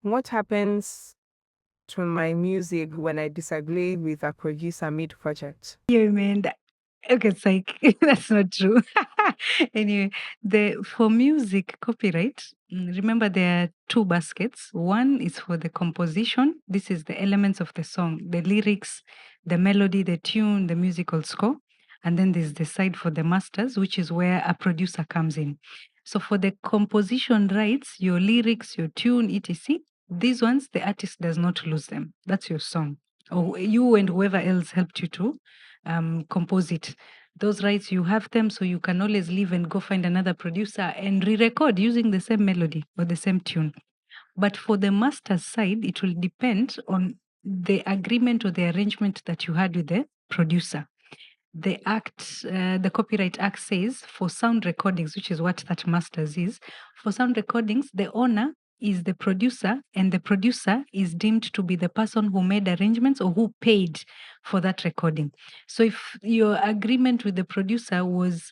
What happens to my music when I disagree with a producer mid-project? Yeah, man. Okay, it's like that's not true. Anyway, the for music copyright, remember there are two baskets. One is for the composition. This is the elements of the song, the lyrics, the melody, the tune, the musical score. And then there's the side for the masters, which is where a producer comes in. So for the composition rights, your lyrics, your tune, etc., these ones, the artist does not lose them. That's your song. Or you and whoever else helped you to compose it. Those rights, you have them, so you can always leave and go find another producer and re-record using the same melody or the same tune. But for the master's side, it will depend on the agreement or the arrangement that you had with the producer. The Copyright Act says for sound recordings, which is what that masters is, for sound recordings, the owner is the producer, and the producer is deemed to be the person who made arrangements or who paid for that recording. So if your agreement with the producer was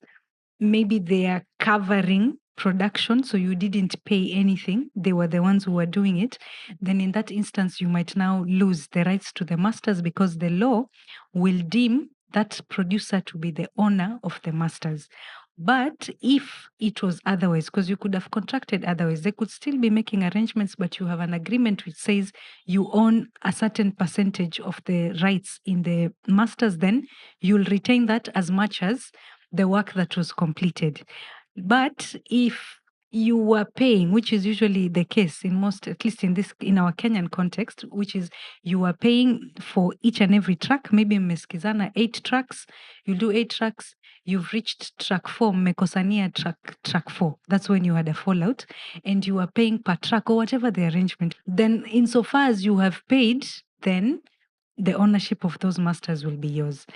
maybe they are covering production, so you didn't pay anything, they were the ones who were doing it, then in that instance, you might now lose the rights to the masters because the law will deem that producer to be the owner of the masters. But if it was otherwise, because you could have contracted otherwise, they could still be making arrangements, but you have an agreement which says you own a certain percentage of the rights in the masters, then you'll retain that as much as the work that was completed. But if you were paying, which is usually the case in most, at least in our Kenyan context, which is you are paying for each and every track, maybe mmeskizana 8 tracks, you'll do 8 tracks, you've reached track 4, mmekosania track 4. That's when you had a fallout, and you are paying per track or whatever the arrangement. Then insofar as you have paid, then the ownership of those masters will be yours.